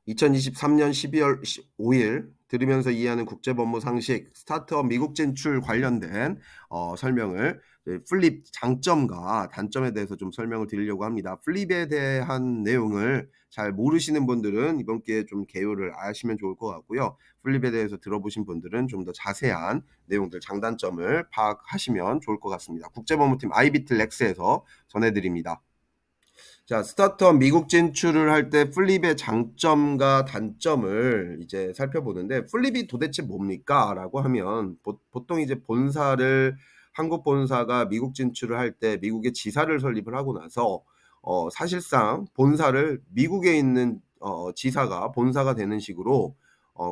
2023년 12월 5일 들으면서 이해하는 국제법무 상식 스타트업 미국 진출 관련된 설명을 플립 장점과 단점에 대해서 좀 설명을 드리려고 합니다. 플립에 대한 내용을 잘 모르시는 분들은 이번 기회에 좀 개요를 아시면 좋을 것 같고요. 플립에 대해서 들어보신 분들은 좀 더 자세한 내용들 장단점을 파악하시면 좋을 것 같습니다. 국제법무팀 아이비틀렉스에서 전해드립니다. 자, 스타트업 미국 진출을 할 때 플립의 장점과 단점을 이제 살펴보는데, 플립이 도대체 뭡니까?라고 하면 보통 이제 본사를 한국 본사가 미국 진출을 할 때 미국에 지사를 설립을 하고 나서 사실상 본사를 미국에 있는 지사가 본사가 되는 식으로,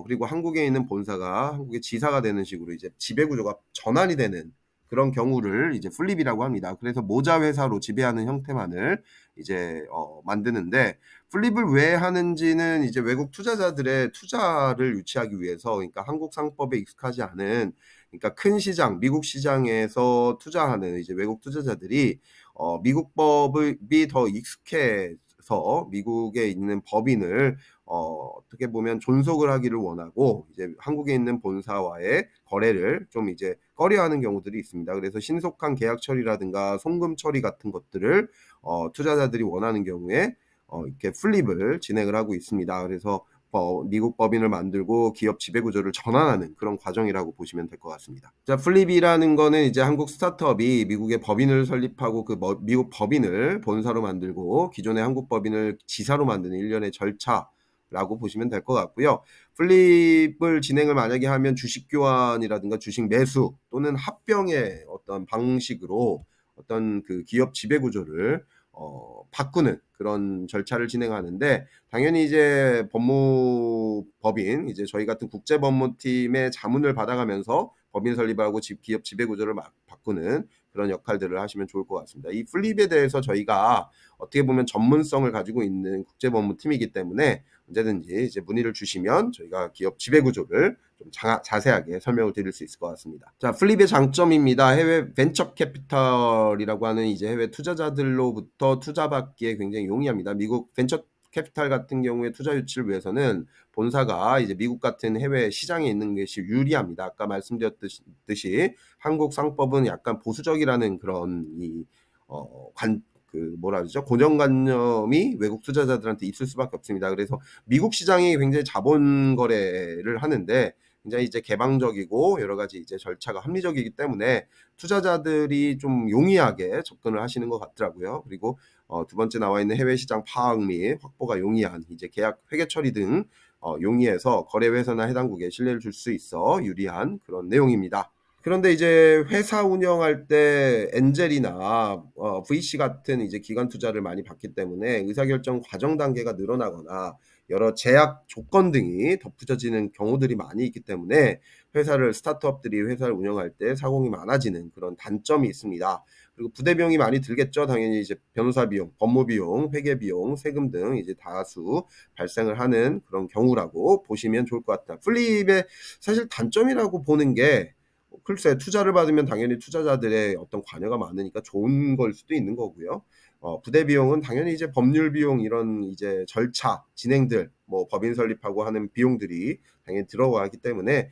그리고 한국에 있는 본사가 한국의 지사가 되는 식으로 이제 지배 구조가 전환이 되는 그런 경우를 이제 플립이라고 합니다. 그래서 모자 회사로 지배하는 형태만을 이제 만드는데, 플립을 왜 하는지는 이제 외국 투자자들의 투자를 유치하기 위해서, 그러니까 한국 상법에 익숙하지 않은, 그러니까 큰 시장 미국 시장에서 투자하는 이제 외국 투자자들이 미국 법이 더 익숙해서 미국에 있는 법인을 어떻게 보면 존속을 하기를 원하고, 이제 한국에 있는 본사와의 거래를 좀 이제 꺼려하는 경우들이 있습니다. 그래서 신속한 계약 처리라든가 송금 처리 같은 것들을 투자자들이 원하는 경우에 이렇게 플립을 진행을 하고 있습니다. 그래서 미국 법인을 만들고 기업 지배 구조를 전환하는 그런 과정이라고 보시면 될 것 같습니다. 자, 플립이라는 거는 이제 한국 스타트업이 미국의 법인을 설립하고 그 미국 법인을 본사로 만들고 기존의 한국 법인을 지사로 만드는 일련의 절차라고 보시면 될 것 같고요. 플립을 진행을 만약에 하면 주식 교환이라든가 주식 매수 또는 합병의 어떤 방식으로 어떤 그 기업 지배 구조를 바꾸는 그런 절차를 진행하는데, 당연히 이제 법무법인, 이제 저희 같은 국제법무팀의 자문을 받아가면서 법인 설립하고 기업 지배 구조를 바꾸는 그런 역할들을 하시면 좋을 것 같습니다. 이 플립에 대해서 저희가 어떻게 보면 전문성을 가지고 있는 국제법무팀이기 때문에 언제든지 이제 문의를 주시면 저희가 기업 지배 구조를 좀 자세하게 설명을 드릴 수 있을 것 같습니다. 자, 플립의 장점입니다. 해외 벤처 캐피탈이라고 하는 이제 해외 투자자들로부터 투자받기에 굉장히 용이합니다. 미국 벤처 캐피탈 같은 경우에 투자 유치를 위해서는 본사가 이제 미국 같은 해외 시장에 있는 것이 유리합니다. 아까 말씀드렸듯이 한국 상법은 약간 보수적이라는 그런 뭐라 그러죠? 고정관념이 외국 투자자들한테 있을 수밖에 없습니다. 그래서 미국 시장이 굉장히 자본 거래를 하는데 굉장히 이제 개방적이고 여러 가지 이제 절차가 합리적이기 때문에 투자자들이 좀 용이하게 접근을 하시는 것 같더라고요. 그리고 두 번째 나와 있는 해외 시장 파악 및 확보가 용이한 이제 계약 회계 처리 등 용이해서 거래 회사나 해당국에 신뢰를 줄 수 있어 유리한 그런 내용입니다. 그런데 이제 회사 운영할 때 엔젤이나 VC 같은 이제 기관 투자를 많이 받기 때문에 의사결정 과정 단계가 늘어나거나 여러 제약 조건 등이 덧붙여지는 경우들이 많이 있기 때문에 스타트업들이 회사를 운영할 때 사공이 많아지는 그런 단점이 있습니다. 그리고 부대 비용이 많이 들겠죠. 당연히 이제 변호사 비용, 법무 비용, 회계 비용, 세금 등 이제 다수 발생을 하는 그런 경우라고 보시면 좋을 것 같다. 플립의 사실 단점이라고 보는 게, 글쎄, 투자를 받으면 당연히 투자자들의 어떤 관여가 많으니까 좋은 걸 수도 있는 거고요. 부대 비용은 당연히 이제 법률 비용, 이런 이제 절차 진행들, 뭐 법인 설립하고 하는 비용들이 당연히 들어가기 때문에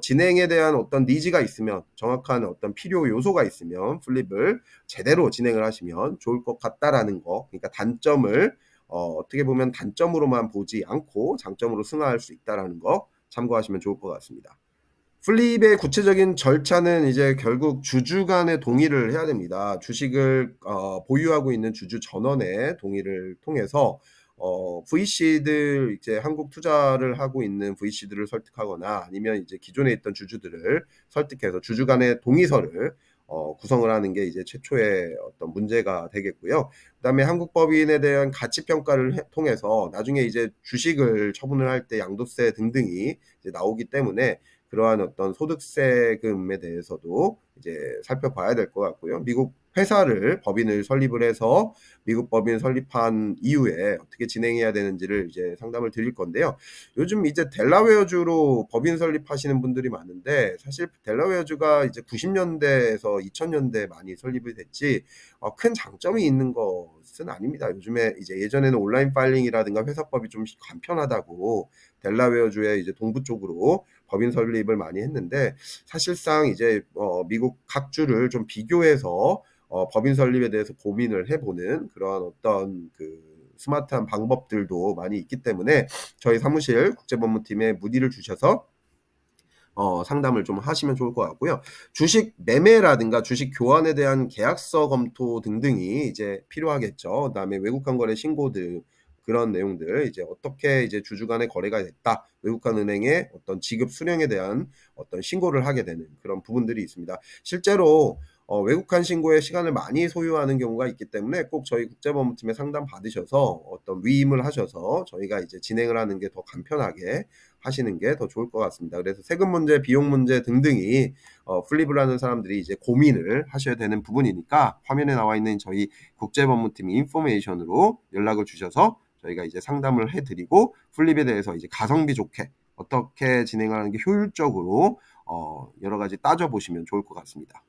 진행에 대한 어떤 니즈가 있으면, 정확한 어떤 필요 요소가 있으면 플립을 제대로 진행을 하시면 좋을 것 같다라는 거. 그러니까 단점을 어떻게 보면 단점으로만 보지 않고 장점으로 승화할 수 있다라는 거 참고하시면 좋을 것 같습니다. 플립의 구체적인 절차는 이제 결국 주주 간의 동의를 해야 됩니다. 주식을 보유하고 있는 주주 전원의 동의를 통해서 VC들, 이제 한국 투자를 하고 있는 VC들을 설득하거나 아니면 이제 기존에 있던 주주들을 설득해서 주주 간의 동의서를 구성을 하는 게 이제 최초의 어떤 문제가 되겠고요. 그다음에 한국 법인에 대한 가치 평가를 통해서 나중에 이제 주식을 처분을 할 때 양도세 등등이 이제 나오기 때문에 그러한 어떤 소득세금에 대해서도 이제 살펴봐야 될 것 같고요. 미국 회사를 법인을 설립을 해서 미국 법인 설립한 이후에 어떻게 진행해야 되는지를 이제 상담을 드릴 건데요. 요즘 이제 델라웨어주로 법인 설립하시는 분들이 많은데 사실 델라웨어주가 이제 90년대에서 2000년대 많이 설립이 됐지 큰 장점이 있는 것은 아닙니다. 요즘에 이제 예전에는 온라인 파일링이라든가 회사법이 좀 간편하다고 델라웨어주의 이제 동부 쪽으로 법인 설립을 많이 했는데 사실상 이제 미국 각 주를 좀 비교해서 법인 설립에 대해서 고민을 해보는 그런 어떤 그 스마트한 방법들도 많이 있기 때문에 저희 사무실 국제법무팀에 문의를 주셔서 상담을 좀 하시면 좋을 것 같고요. 주식 매매라든가 주식 교환에 대한 계약서 검토 등등이 이제 필요하겠죠. 그다음에 외국환 거래 신고들 그런 내용들 이제 어떻게 이제 주주 간의 거래가 됐다. 외국환 은행의 어떤 지급 수령에 대한 어떤 신고를 하게 되는 그런 부분들이 있습니다. 실제로 외국환 신고에 시간을 많이 소요하는 경우가 있기 때문에 꼭 저희 국제법무팀에 상담 받으셔서 어떤 위임을 하셔서 저희가 이제 진행을 하는 게 더 간편하게 하시는 게 더 좋을 것 같습니다. 그래서 세금 문제, 비용 문제 등등이 플립을 하는 사람들이 이제 고민을 하셔야 되는 부분이니까 화면에 나와 있는 저희 국제법무팀 인포메이션으로 연락을 주셔서 저희가 이제 상담을 해드리고 플립에 대해서 이제 가성비 좋게 어떻게 진행하는 게 효율적으로 여러 가지 따져보시면 좋을 것 같습니다.